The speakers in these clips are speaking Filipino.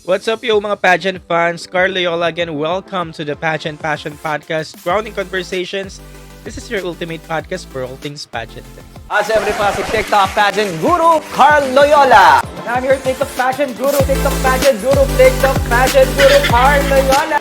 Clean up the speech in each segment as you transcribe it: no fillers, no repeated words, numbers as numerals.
What's up, yo, mga pageant fans? Carl Loyola again. Welcome to the Pageant Passion Podcast, Grounding Conversations. This is your ultimate podcast for all things pageant. Siyempre pa si TikTok Pageant Guru, Carl Loyola. And I'm your TikTok Pageant Guru, TikTok Pageant Guru, TikTok Pageant Guru, Carl Loyola.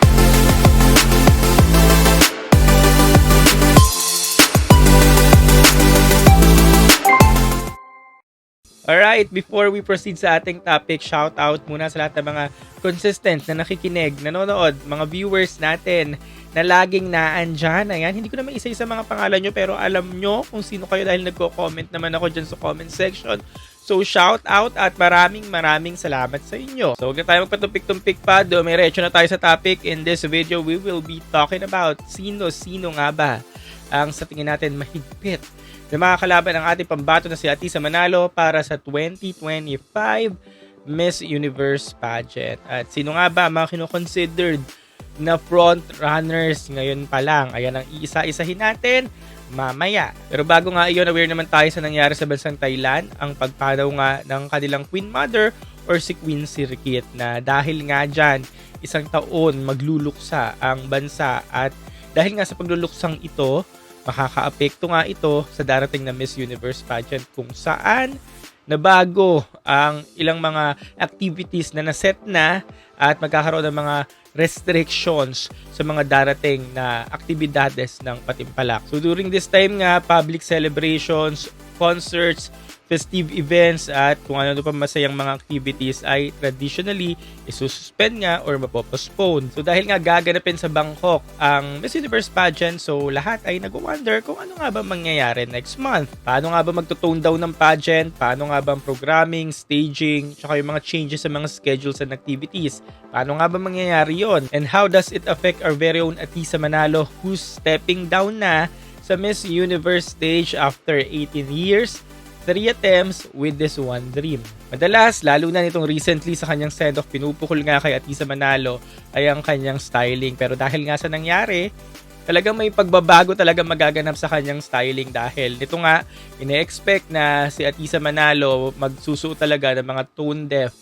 Alright, before we proceed sa ating topic, shout out muna sa lahat ng mga consistent na nakikinig, nanonood, mga viewers natin na laging naandyan. Ayan, hindi ko naman isa-isa mga pangalan nyo pero alam nyo kung sino kayo dahil nagko-comment naman ako dyan sa comment section. So shout out at maraming salamat sa inyo. So huwag na tayo magpatumpik-tumpik pa. Dumiretso na tayo sa topic. In this video, we will be talking about sino nga ba ang sa tingin natin mahigpit na mga kalaban ng ating pambato na si Atisa Manalo para sa 2025 Miss Universe pageant. At sino nga ba mga kinoconsidered na front runners ngayon pa lang? Ayan ang iisa-isahin natin mamaya. Pero bago nga iyon, aware naman tayo sa nangyari sa bansang Thailand, ang pagpanaw nga ng kanilang Queen Mother or si Queen Sirikit na dahil nga dyan, isang taon magluluksa ang bansa at dahil nga sa pagluluksang ito, makakaapekto nga ito sa darating na Miss Universe pageant kung saan nabago ang ilang mga activities na naset na at magkakaroon ng mga restrictions sa mga darating na aktibidades ng Patimpalak. So during this time nga, public celebrations, concerts, festive events at kung ano pa masayang mga activities ay traditionally isususpend nga or mapopostpone. So dahil nga gaganapin sa Bangkok ang Miss Universe pageant, so lahat ay nag-wonder kung ano nga ba mangyayari next month. Paano nga ba magto-tone down ng pageant? Paano nga ba ang programming, staging, tsaka yung mga changes sa mga schedules and activities? Paano nga ba mangyayari yon? And how does it affect our very own Atisa Manalo who's stepping down na sa Miss Universe stage after 18 years? 3 attempts with this one dream. Madalas, lalo na nitong recently sa kanyang send-off, pinupukol nga kay Atisa Manalo ay ang kanyang styling. Pero dahil nga sa nangyari, talagang may pagbabago talaga magaganap sa kanyang styling dahil nito nga, ine-expect na si Atisa Manalo magsusuot talaga ng mga tone deaf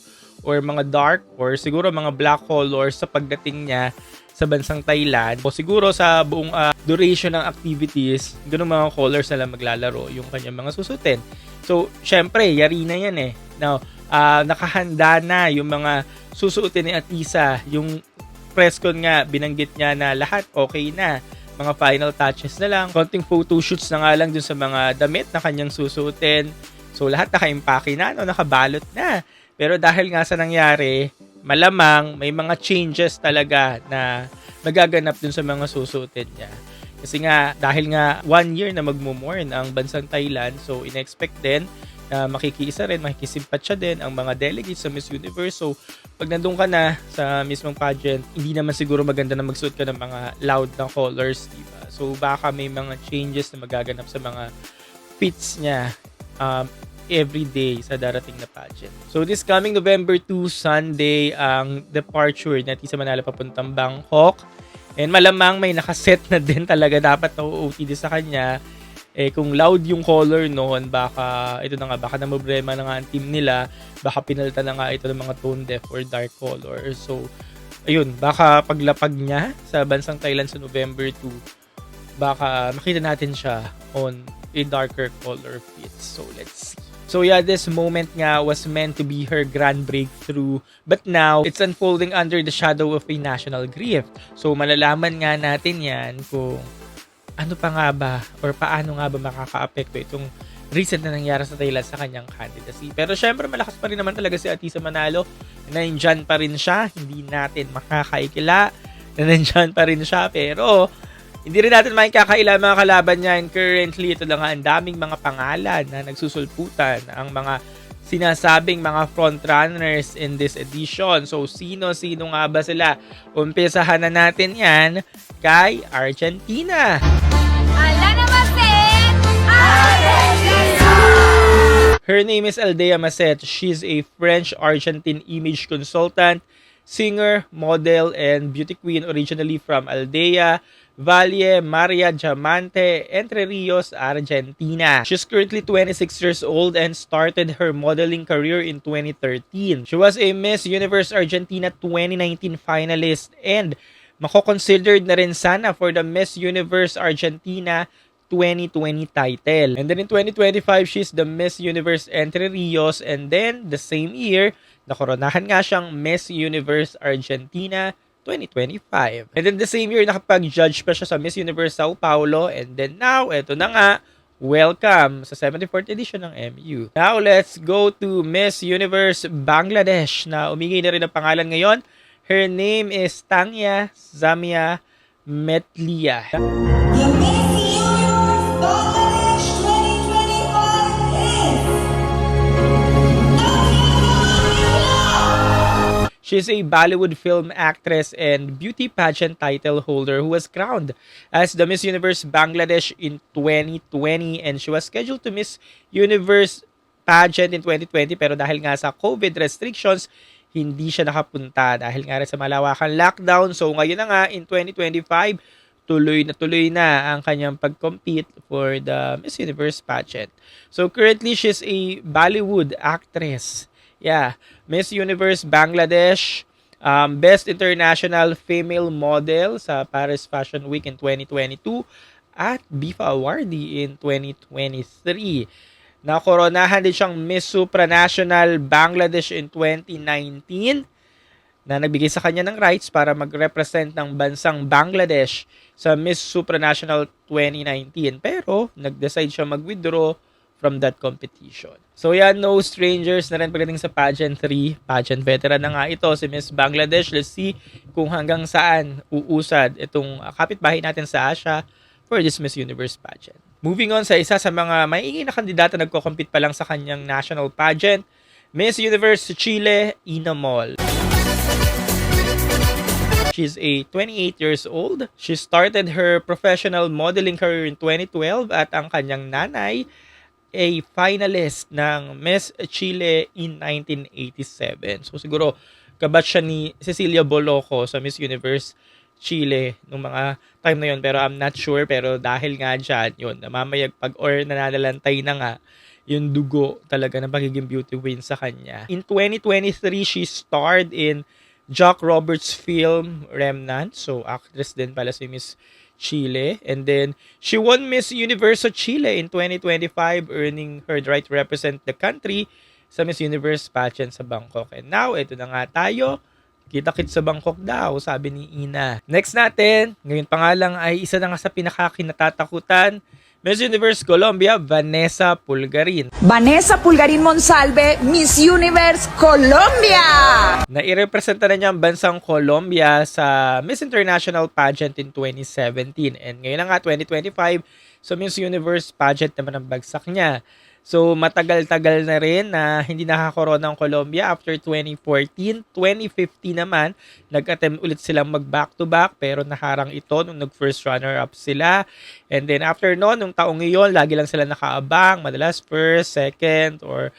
or mga dark or siguro mga black colors sa pagdating niya sa bansang Thailand o siguro sa buong duration ng activities, ganun mga colors na lang maglalaro yung kanyang mga susutin. So, syempre, yari na yan eh. Now, nakahanda na yung mga susuotin ni Atisa. Yung press con nga, binanggit niya na lahat okay na. Mga final touches na lang. Konting photoshoots na nga lang dun sa mga damit na kanyang susuotin. So, lahat naka-impake na, nakabalot na. Pero dahil nga sa nangyari, malamang may mga changes talaga na magaganap dun sa mga susuotin niya. Kasi nga, dahil nga 1 year na magmumorn ang bansang Thailand, so in-expect din na makikiisa rin, makikisimpatya din ang mga delegates sa Miss Universe. So, pag nandun ka na sa mismong pageant, hindi naman siguro maganda na magsuot ka ng mga loud na colors, diba? So, baka may mga changes na magaganap sa mga fits niya every day sa darating na pageant. So, this coming November 2, Sunday, ang departure ni Atisa Manalo papuntang Bangkok. And malamang may nakaset na din talaga dapat na OOTD sa kanya. Eh, kung loud yung color noon, baka, ito na nga, baka na problema na nga ang team nila, baka pinalitan na nga ito ng mga tone deaf or dark color. So, ayun, baka paglapag niya sa bansang Thailand sa November 2, baka makita natin siya on a darker color fit. So, let's see. So yeah, this moment nga was meant to be her grand breakthrough, but now it's unfolding under the shadow of a national grief. So malalaman nga natin yan kung ano pa nga ba or paano nga ba makaka-apekto itong recent na nangyari sa Thailand sa kanyang candidacy. Pero syempre malakas pa rin naman talaga si Atisa Manalo, na nandyan pa rin siya, hindi natin makakaikila na nandyan pa rin siya, pero hindi rin natin makikakaila mga kalaban niya, and currently ito lang nga ang daming mga pangalan na nagsusulputan ang mga sinasabing mga frontrunners in this edition. So sino-sino nga ba sila? Umpisahan na natin yan kay Argentina. Her name is Aldea Maset. She's a French-Argentine image consultant, singer, model, and beauty queen originally from Aldea, Valle Maria Diamante, Entre Rios, Argentina. She's currently 26 years old and started her modeling career in 2013. She was a Miss Universe Argentina 2019 finalist and mako-considered na rin sana for the Miss Universe Argentina 2020 title. And then in 2025, she's the Miss Universe Entre Rios, and then the same year, nakoronahan nga siyang Miss Universe Argentina 2025. And then the same year, nakapag-judge pa siya sa Miss Universe Sao Paulo. And then now, eto na nga, welcome sa 74th edition ng MU. Now, let's go to Miss Universe Bangladesh na umingay na rin ang pangalan ngayon. Her name is Tanya Zamia Metlia. The Miss Universe Bangladesh 2025 is Tanya. She's a Bollywood film actress and beauty pageant title holder who was crowned as the Miss Universe Bangladesh in 2020, and she was scheduled to Miss Universe pageant in 2020 pero dahil nga sa COVID restrictions, hindi siya nakapunta dahil nga rin sa malawakan lockdown. So ngayon na nga in 2025, tuloy na ang kanyang pag-compete for the Miss Universe pageant. So currently, she's a Bollywood actress. Yeah, Miss Universe Bangladesh, Best International Female Model sa Paris Fashion Week in 2022 at BIFA Awardee in 2023. Nakoronahan din siyang Miss Supranational Bangladesh in 2019 na nagbigay sa kanya ng rights para mag-represent ng bansang Bangladesh sa Miss Supranational 2019. Pero nag-decide siya mag-withdraw from that competition. So yan, no strangers na rin pagdating sa pageantry. Pageant veteran na nga ito, si Miss Bangladesh. Let's see kung hanggang saan uusad itong kapitbahay natin sa Asia for this Miss Universe pageant. Moving on sa isa sa mga maiingay na kandidata nagko-compete pa lang sa kanyang national pageant, Miss Universe Chile, Ina Mol. She's a 28 years old. She started her professional modeling career in 2012 at ang kanyang nanay a finalist ng Miss Chile in 1987. So siguro kabatch siya ni Cecilia Boloco sa Miss Universe Chile nung mga time na yun, pero I'm not sure. Pero dahil nga dyan, yun, namamayagpag or nananalantay na nga yung dugo talaga ng pagiging beauty queen sa kanya. In 2023, she starred in Jack Roberts' film Remnant. So actress din pala si Miss Chile. And then, she won Miss Universo Chile in 2025, earning her right to represent the country sa Miss Universe pageant sa Bangkok. And now, ito na nga tayo. Kita-kit sa Bangkok daw, sabi ni Ina. Next natin, ngayon pa nga lang ay isa na nga sa pinakakinatatakutan, Miss Universe Colombia, Vanessa Pulgarin. Vanessa Pulgarin Monsalve, Miss Universe Colombia! Nairepresenta na niya ang bansang Colombia sa Miss International pageant in 2017. And ngayon na nga, 2025, so Miss Universe pageant naman ang bagsak niya. So matagal-tagal na rin na hindi nakakorona ang Colombia after 2014. 2015 naman, nag-attempt ulit silang mag-back-to-back pero naharang ito nung nag-first runner-up sila. And then after noon, nung taong iyon, lagi lang sila nakaabang. Madalas first, second, or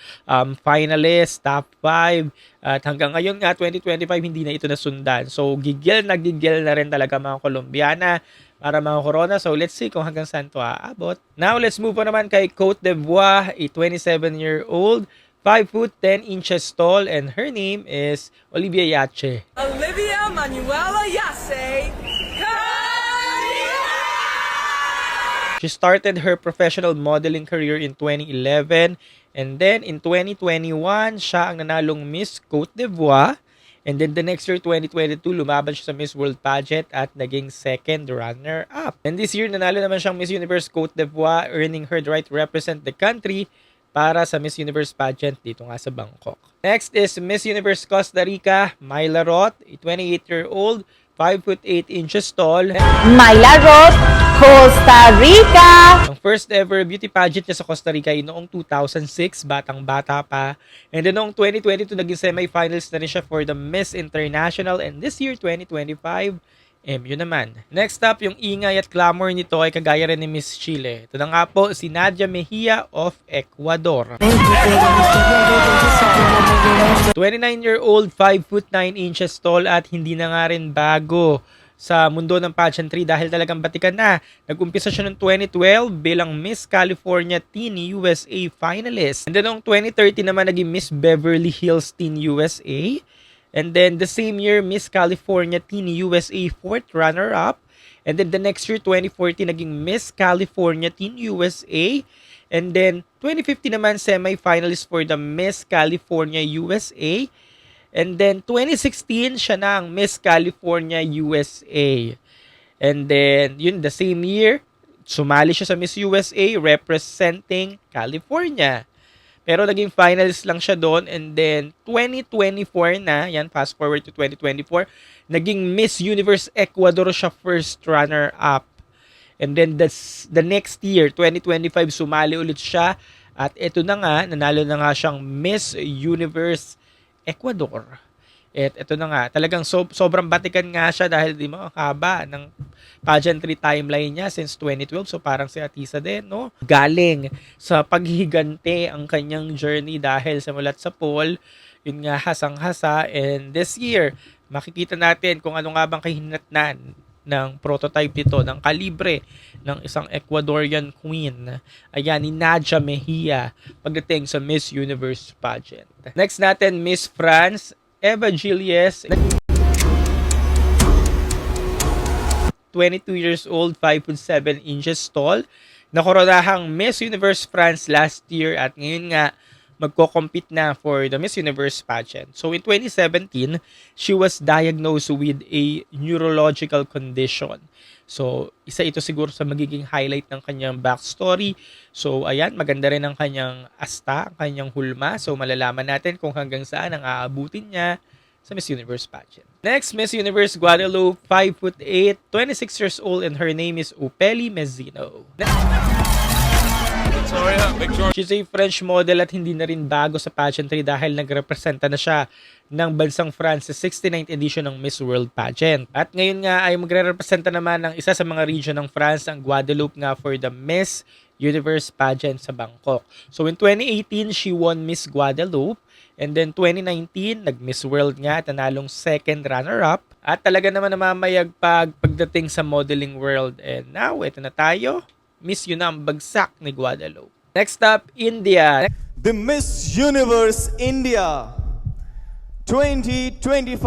finalist, top 5. At hanggang ngayon nga, 2025, hindi na ito nasundan. So gigil na rin talaga mga Colombiana para mga corona. So let's see kung hanggang saan ito aabot. Now let's move on naman kay Cote d'Ivoire, a 27-year-old, 5 foot 10 inches tall, and her name is Olivia Yache. Olivia Manuela Yace. She started her professional modeling career in 2011, and then in 2021, siya ang nanalong Miss Cote d'Ivoire. And then the next year, 2022, lumaban siya sa Miss World Pageant at naging second runner-up. And this year, nanalo naman siyang Miss Universe Cote d'Ivoire, earning her the right to represent the country para sa Miss Universe Pageant dito nga sa Bangkok. Next is Miss Universe Costa Rica, Myla Roth, a 28-year-old, 5 foot 8 inches tall. Myla Roth, Costa Rica! Ang first ever beauty pageant niya sa Costa Rica ay noong 2006, batang-bata pa. And then noong 2022, naging semi-finals na rin siya for the Miss International. And this year, 2025, MU naman. Next up, yung ingay at glamour nito ay kagaya rin ni Miss Chile. Ito na nga po, si Nadia Mejia of Ecuador. 29-year-old, 5 foot 9 inches tall at hindi na nga rin bago sa mundo ng pageantry dahil talagang batikan na. Nag-umpisa siya noong 2012 bilang Miss California Teen USA finalist. And then noong 2013 naman naging Miss Beverly Hills Teen USA. And then the same year, Miss California Teen USA 4th runner-up. And then the next year, 2014, naging Miss California Teen USA. And then 2015 naman, semi-finalist for the Miss California USA. And then 2016, siya na ang Miss California USA. And then, yun, the same year, sumali siya sa Miss USA representing California. Pero naging finalist lang siya doon. And then, 2024 na, yan, fast forward to 2024, naging Miss Universe Ecuador siya first runner-up. And then, the next year, 2025, sumali ulit siya. At ito na nga, nanalo na nga siyang Miss Universe Ecuador. At ito na nga, talagang sobrang batikan nga siya dahil di mo, ang haba ng pageantry timeline niya since 2012. So parang si Atisa din, no? Galing sa paghihigante ang kanyang journey dahil simulat sa poll, yun nga hasang-hasa. And this year, makikita natin kung ano nga bang kahinatnan ng prototype nito, ng kalibre ng isang Ecuadorian queen. Ayan, ni Nadia Mejia pagdating sa Miss Universe pageant. Next natin, Miss France, Eva Gilles, 22 years old, 5'7" tall. Nakoronahang Miss Universe France last year at ngayon nga magko-compete na for the Miss Universe pageant. So in 2017, she was diagnosed with a neurological condition. So isa ito siguro sa magiging highlight ng kanyang backstory. So ayan, maganda rin ang kanyang asta, ang kanyang hulma. So malalaman natin kung hanggang saan ang aabutin niya sa Miss Universe pageant. Next, Miss Universe Guadalupe, 5'8", 26 years old, and her name is Upeli Mezzino. She's a French model at hindi na rin bago sa pageantry dahil nagrepresenta na siya ng bansang France sa 69th edition ng Miss World Pageant. At ngayon nga ay magre-representa naman ng isa sa mga region ng France, ang Guadeloupe nga, for the Miss Universe Pageant sa Bangkok. So in 2018, she won Miss Guadeloupe. And then 2019, nag-Miss World nga at nanalong second runner-up. At talaga naman namamayag pagdating sa modeling world. And now, ito na tayo. Miss yun na ang bagsak ni Guadalupe. Next up, India. The Miss Universe India 2025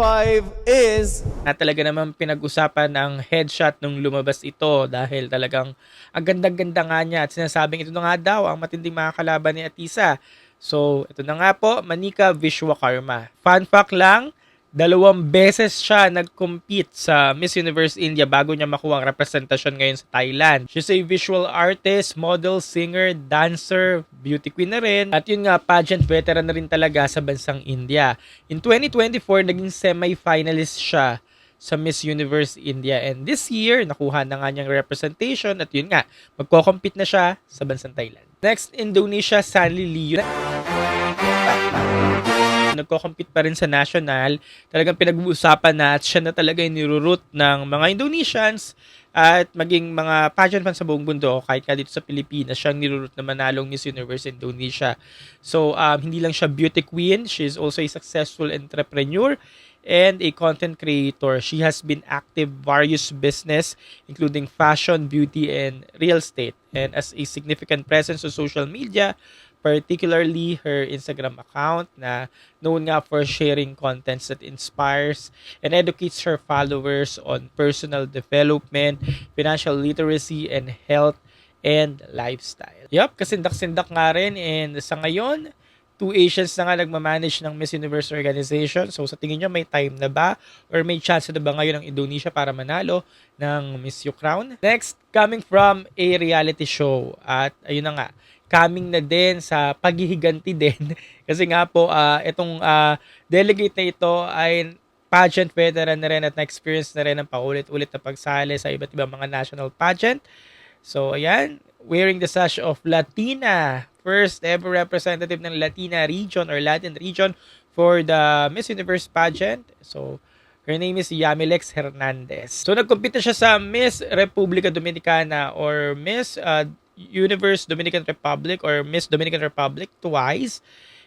is... Na talaga naman pinag-usapan ang headshot nung lumabas ito dahil talagang ang ganda-ganda nga niya at sinasabing ito na nga daw ang matinding mga kalaban ni Atisa. So, ito na nga po, Manika Vishwakarma. Fun fact lang, 2 beses siya nag-compete sa Miss Universe India bago niya makuha ang representasyon ngayon sa Thailand. She's a visual artist, model, singer, dancer, beauty queen na rin. At yun nga, pageant veteran na rin talaga sa bansang India. In 2024, naging semi-finalist siya sa Miss Universe India. And this year, nakuha na nga niyang representation. At yun nga, magko-compete na siya sa bansang Thailand. Next, Indonesia, Sanli Liu. Nagko-compete pa rin sa national. Talagang pinag-uusapan na at siya na talaga yung nirurut ng mga Indonesians at maging mga pageant fans sa buong mundo, kahit ka dito sa Pilipinas, siyang nirurut na manalong Miss Universe Indonesia. So, hindi lang siya beauty queen, she is also a successful entrepreneur and a content creator. She has been active various business, including fashion, beauty, and real estate. And as a significant presence on social media, particularly her Instagram account na known nga for sharing contents that inspires and educates her followers on personal development, financial literacy, and health and lifestyle. Yup, kasindak-sindak nga rin, and sa ngayon, 2 Asians na nga nagmamanage ng Miss Universe organization. So sa tingin nyo, may time na ba or may chance na ba ngayon ng Indonesia para manalo ng Miss U Crown? Next, coming from a reality show, at ayun na nga, coming na din sa paghihiganti din. Kasi nga po, itong delegate na ito ay pageant veteran na rin at na-experience na rin ang paulit-ulit na pagsali sa iba't ibang mga national pageant. So, ayan, wearing the sash of Latina, first ever representative ng Latina region or Latin region for the Miss Universe pageant. So, her name is Yamilex Hernandez. So, nagkumpita siya sa Miss Republica Dominicana or Miss Universe Dominican Republic or Miss Dominican Republic twice.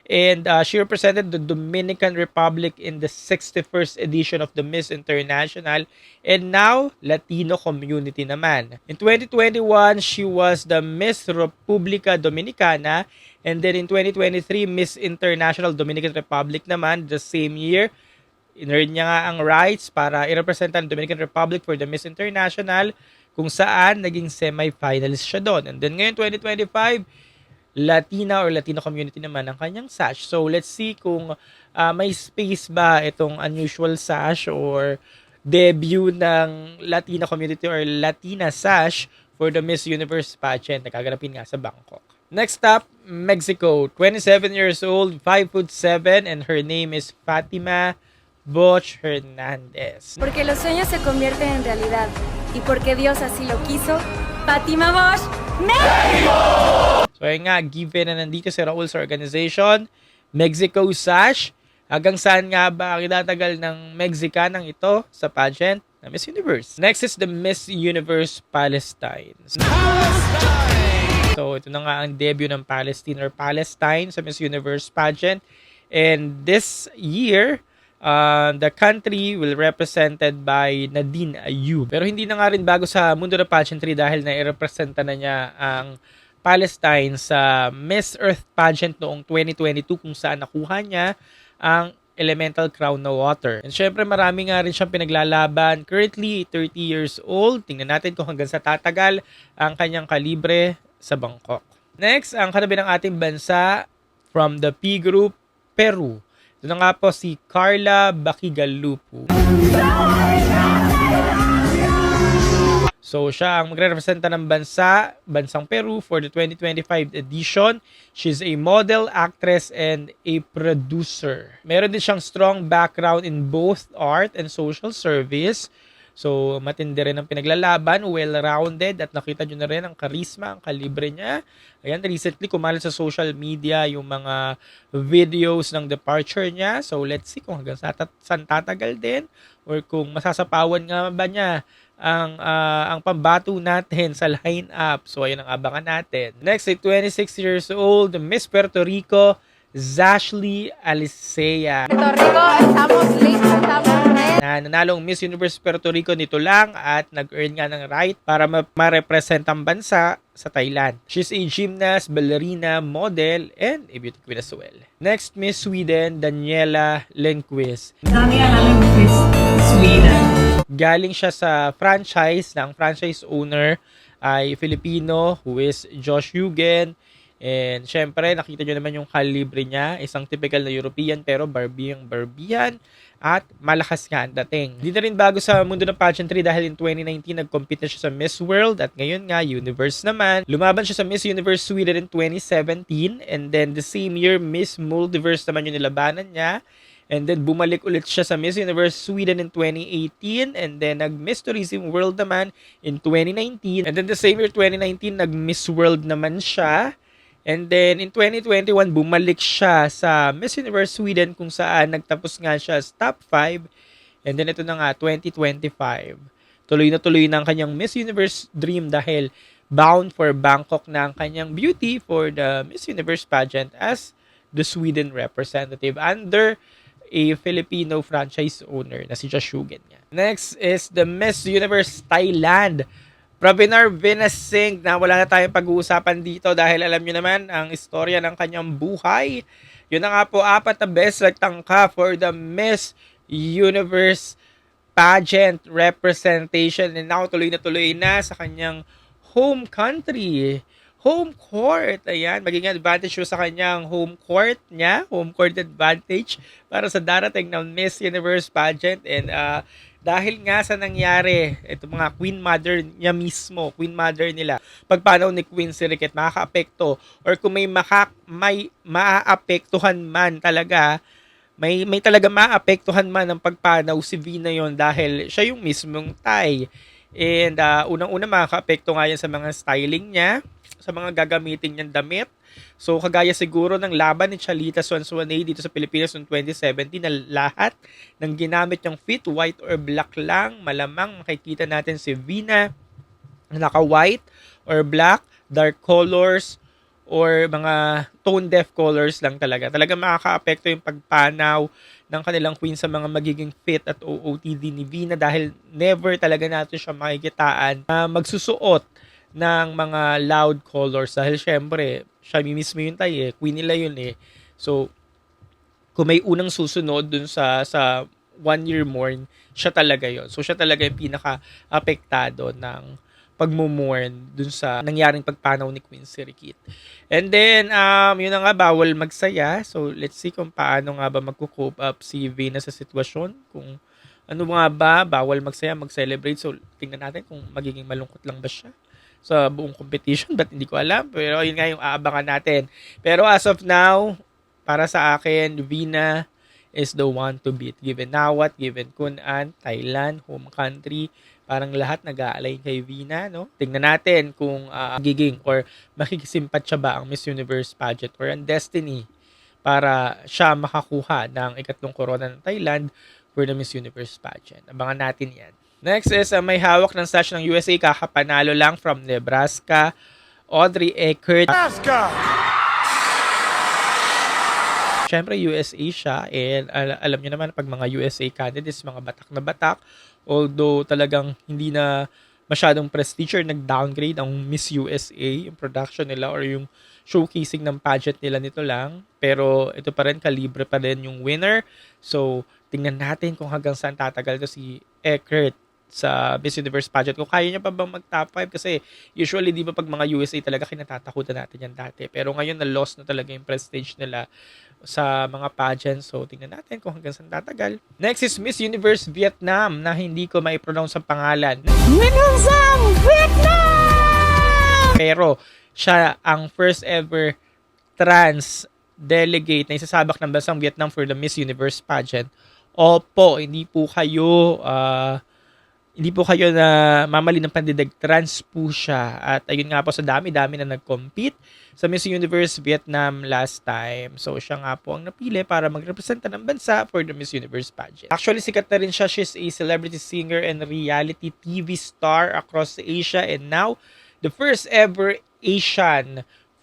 And she represented the Dominican Republic in the 61st edition of the Miss International. And now, Latino community naman. In 2021, she was the Miss Republica Dominicana. And then in 2023, Miss International Dominican Republic naman, the same year. In-earn niya nga ang rights para i-represent ang Dominican Republic for the Miss International, kung saan naging semi-finalist siya doon. And then ngayon, 2025, Latina or Latino community naman ang kanyang sash. So let's see kung may space ba itong unusual sash or debut ng Latina community or Latina sash for the Miss Universe pageant na gaganapin nga sa Bangkok. Next up, Mexico. 27 years old, 5'7", and her name is Fatima Boch Hernandez. Porque los sueños se convierten en realidad y porque Dios así lo quiso, Fatima Bosch, So ayun nga, given na nandito si Raul sa organization, Mexico sash, hanggang saan nga ba ang itatagal ng Mexicanang ito sa pageant na Miss Universe? Next is the Miss Universe Palestine. So ito na nga ang debut ng Palestine or Palestine sa Miss Universe pageant. And this year, the country will represented by Nadine Ayub. Pero hindi na nga rin bago sa mundo ng pageantry dahil na-representa na niya ang Palestine sa Miss Earth pageant noong 2022 kung saan nakuha niya ang elemental crown na water. And syempre marami nga rin siyang pinaglalaban. Currently 30 years old. Tingnan natin kung hanggang sa tatagal ang kanyang kalibre sa Bangkok. Next, ang katabi ng ating bansa from the P Group, Peru. Ito na nga po si Carla Bakigalupu. So, siya ang magre-representa ng bansang Peru for the 2025 edition. She's a model, actress, and a producer. Meron din siyang strong background in both art and social service. So, matindi rin ang pinaglalaban, well-rounded, at nakita nyo na rin ang karisma, ang kalibre niya. Ayan, recently kumalat sa social media yung mga videos ng departure niya. So, let's see kung hanggang saan tatagal din or kung masasapawan nga ba niya ang pambato natin sa lineup. So, ayun ang abangan natin. Next, 26 years old, Miss Puerto Rico, Zashley Alicea. Puerto Rico, estamos listos, estamos ready. Na nanalong Miss Universe Puerto Rico nito lang at nag-earn nga ng right para ma-represent ang bansa sa Thailand. She's a gymnast, ballerina, model, and a beauty queen as well. Next, Miss Sweden, Daniela Lundqvist. Galing siya sa franchise ng franchise owner ay Filipino who is Josh Hugen. And syempre, nakita nyo naman yung kalibre niya. Isang typical na European pero Barbie at malakas nga ang dating. Hindi na rin bago sa mundo ng pageantry dahil in 2019 nag-compete na siya sa Miss World at ngayon nga Universe naman. Lumaban siya sa Miss Universe Sweden in 2017 and then the same year Miss Multiverse naman yung nilabanan niya. And then bumalik ulit siya sa Miss Universe Sweden in 2018 and then nag-Miss Tourism World naman in 2019. And then the same year 2019 nag-Miss World naman siya. And then in 2021 bumalik siya sa Miss Universe Sweden kung saan nagtapos nga siya sa top 5. And then ito na nga 2025. Tuloy na ang kanyang Miss Universe dream dahil bound for Bangkok na ang kanyang beauty for the Miss Universe pageant as the Sweden representative under a Filipino franchise owner na si Josh Hugen. Next is the Miss Universe Thailand. Pravinar Vinasingh na wala na tayong pag-uusapan dito dahil alam nyo naman ang istorya ng kanyang buhay. Yun na nga po, 4 na best nagtangka for the Miss Universe pageant representation and now tuloy na sa kanyang home country. Home court. Ayan, maging advantage sa kanyang home court niya. Home court advantage para sa darating ng Miss Universe pageant. And dahil nga sa nangyari, ito mga Queen Mother niya mismo, Queen Mother nila, pagpanaw ni Queen Sirikit, makaka-apekto or kung may maaapektuhan man talaga, may talaga maapektuhan man ang pagpanaw si V na yon dahil siya yung mismong Thai. And unang-una makaka-apekto nga yan sa mga styling niya, sa mga gagamitin niyang damit. So, kagaya siguro ng laban ni Chalita Swanswanay dito sa Pilipinas noong 2017 na lahat ng ginamit niyang fit, white or black lang, malamang makikita natin si Vina na naka-white or black, dark colors, or mga tone deaf colors lang talaga. Talaga makaka-apekto yung pagpanaw ng kanilang queen sa mga magiging fit at OOTD ni Vina dahil never talaga natin siya makikitaan na magsusuot ng mga loud colors dahil syempre, siya mismo yung tayo queen nila yun So, kung may unang susunod dun sa 1 year mourn, siya talaga yon. So, siya talaga yung pinaka-apektado ng pagmumorn dun sa nangyaring pagpanaw ni Queen Sirikit. And then, yun na nga, bawal magsaya. So, let's see kung paano nga ba magko-cope up si Vina sa sitwasyon. Kung ano nga ba, bawal magsaya, mag-celebrate. So, tingnan natin kung magiging malungkot lang ba siya sa buong competition. But hindi ko alam. Pero yun nga yung aabangan natin. Pero as of now, para sa akin, Vina is the one to beat. Given Nawat, given Kun-an, Thailand, home country, parang lahat nag-aalay kay Vina, no? Tingnan natin kung magiging or makikisimpat siya ba ang Miss Universe pageant or ang destiny para siya makakuha ng ikatlong korona ng Thailand for the Miss Universe pageant. Abangan natin yan. Next is may hawak ng sash ng USA, kakapanalo lang from Nebraska, Audrey Eckert. Siyempre, USA siya. And alam niyo naman, pag mga USA candidates, mga batak na batak. Although talagang hindi na masyadong prestige or nag-downgrade ang Miss USA, yung production nila or yung showcasing ng pageant nila nito lang. Pero ito pa rin, kalibre pa rin yung winner. So, tingnan natin kung hanggang saan tatagal to si Eckert sa Miss Universe pageant. Kung kaya niya pa bang mag-top 5 kasi usually, di ba pag mga USA talaga kinatatakutan natin yan dati. Pero ngayon na-lost na talaga yung prestige nila sa mga pageants. So, tingnan natin kung hanggang saan tatagal. Next is Miss Universe Vietnam na hindi ko mai-pronounce ang pangalan. Pero, siya ang first ever trans delegate na isasabak ng bansang Vietnam for the Miss Universe pageant. Opo, hindi po kayo na mamali ng pandidag, trans po siya. At ayun nga po, sa dami-dami na nag-compete sa Miss Universe Vietnam last time. So, siya nga po ang napili para magrepresenta ng bansa for the Miss Universe pageant. Actually, sikat na rin siya. She's a celebrity singer and reality TV star across Asia. And now, the first ever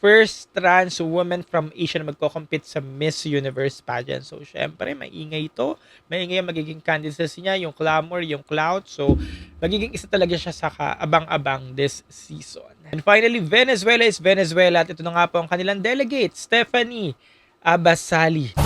first trans woman from Asia na magko-compete sa Miss Universe pageant. So, syempre, maingay ito. Maingay ang magiging candidacy niya, yung glamour, yung clout. So, magiging isa talaga siya sa kaabang-abang this season. And finally, Venezuela is Venezuela. At ito na nga po ang kanilang delegate, Stephanie Abasali.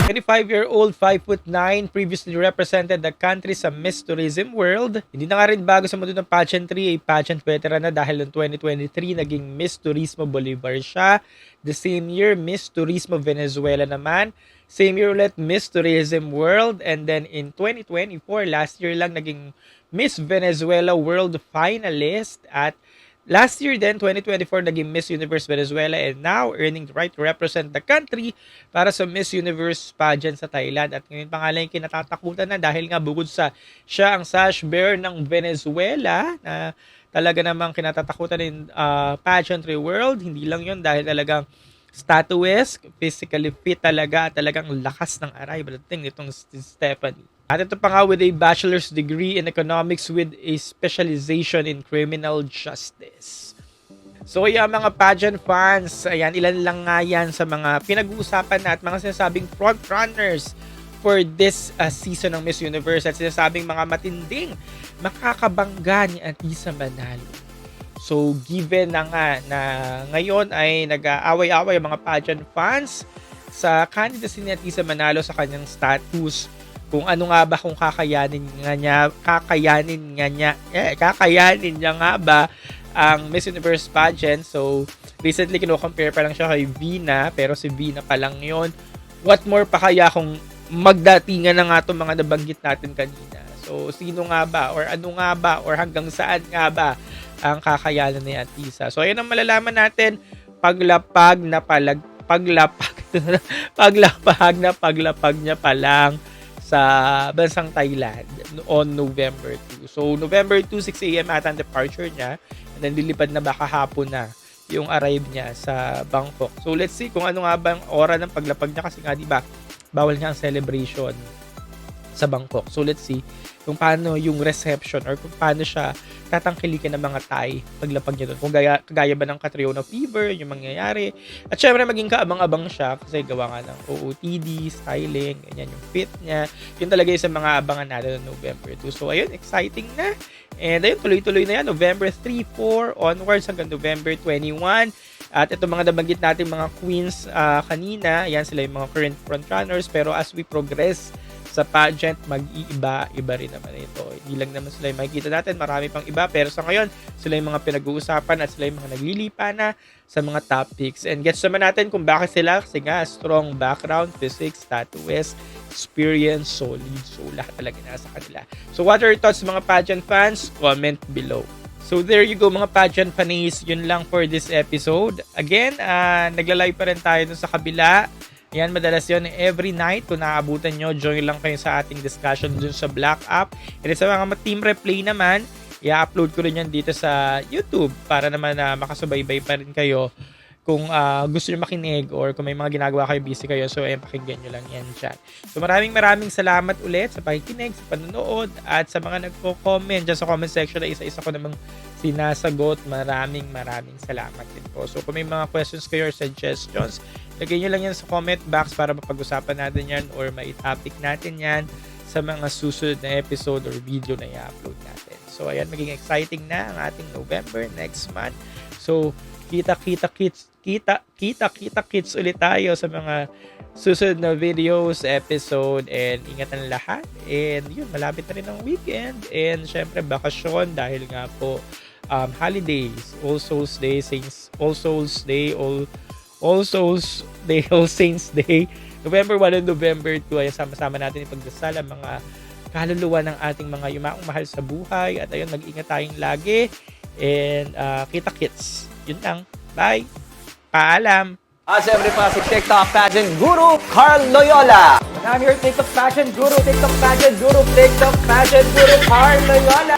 25-year-old, 5'9", previously represented the country sa Miss Tourism World. Hindi na nga rin bago sa mundo ng pageantry, ay pageant veteran na dahil noong 2023 naging Miss Turismo Bolivar siya. The same year, Miss Turismo Venezuela naman. Same year ulit, Miss Tourism World. And then in 2024, last year lang naging Miss Venezuela World finalist. At last year din, 2024, naging Miss Universe Venezuela and now earning the right to represent the country para sa Miss Universe pageant sa Thailand. At ngayon pangalan yung kinatatakutan na dahil nga bukod sa siya ang sash bearer ng Venezuela na talaga namang kinatatakutan in pageantry world. Hindi lang yun dahil talagang statuesque, physically fit talaga at talagang lakas ng aray. Balating nitong Stephanie. At ito pa nga with a bachelor's degree in economics with a specialization in criminal justice. So yung mga pageant fans, ayan, ilan lang nga yan sa mga pinag-uusapan na at mga sinasabing frontrunners for this season ng Miss Universe at sinasabing mga matinding makakabangga ni Atisa Manalo. So given na nga na ngayon ay nag-aaway-away ang mga pageant fans sa candidacy ni Atisa Manalo sa kanyang status, kung ano nga ba, kung kakayanin niya nga ba ang Miss Universe pageant. So, recently kino-compare pa lang siya kay Vina, pero si Vina pa lang yon. What more pa kaya kung magdatingan na nga itong mga nabanggit natin kanina. So, sino nga ba, or ano nga ba, or hanggang saan nga ba ang kakayanan ni Atisa. So, ayun ang malalaman natin paglapag niya pa lang sa bansang Thailand on November 2. So, November 2, 6 a.m. ata ang departure niya. And then, lilipad na baka hapon na yung arrive niya sa Bangkok. So, let's see kung ano nga ba ang ora ng paglapag niya. Kasi nga, di ba, bawal nga ang celebration sa Bangkok. So let's see kung paano yung reception or kung paano siya tatangkilikin ng mga Thai paglapag niya doon. Kung kagaya ba ng Catriona Fever, yung mangyayari. At syempre maging kaabang-abang siya kasi gawa nga ng OOTD, styling, ganyan yung fit niya. Yun talaga yung sa mga abangan natin ng November 2. So ayun, exciting na. And ayun, tuloy-tuloy na yan. November 3, 4, onwards hanggang November 21. At ito mga nabanggit natin mga queens kanina, yan sila yung mga current frontrunners. Pero as we progress sa pageant, mag-iiba-iba rin naman ito. Hindi lang naman sila yung makikita natin, marami pang iba. Pero sa ngayon, sila yung mga pinag-uusapan at sila yung mga naglilipa na sa mga topics. And gets naman natin kung bakit sila. Kasi nga, strong background, physics, statues, experience, solid. So, lahat talaga nasa kanila. So, what are your thoughts mga pageant fans? Comment below. So, there you go mga pageant fans. Yun lang for this episode. Again, nagla-live pa rin tayo dun sa kabila. Yan, madalas yun every night. Kung naaabutan nyo, join lang kayo sa ating discussion dun sa Black App. And sa mga team replay naman, i-upload ko rin yan dito sa YouTube para naman na makasubaybay pa rin kayo kung gusto nyo makinig or kung may mga ginagawa kayo, busy kayo. So, pakinggan nyo lang yan dyan. So, maraming salamat ulit sa pakikinig, sa panonood, at sa mga nagko-comment dyan sa comment section na isa-isa ko namang sinasagot. Maraming salamat din po. So, kung may mga questions kayo or suggestions, lagay nyo lang yan sa comment box para mapag-usapan natin yan or mai-topic natin yan sa mga susunod na episode or video na i-upload natin. So, ayan, maging exciting na ang ating November next month. So, kita kits ulit tayo sa mga susunod na videos, episode, and ingatan lahat. And yun, malapit na rin ang weekend. And syempre, bakasyon dahil nga po holidays, All Souls Day, All Souls Day, All Saints Day, November 1 and November 2 ay sama-sama natin ipagdasal ang mga kaluluwa ng ating mga yumaong mahal sa buhay. At ayun, mag-ingat tayong lagi. And kita-kits. Yun lang. Bye! Paalam! Siyempre pa si TikTok pageant guru Carl Loyola. And I'm your TikTok pageant guru, TikTok pageant guru Carl Loyola.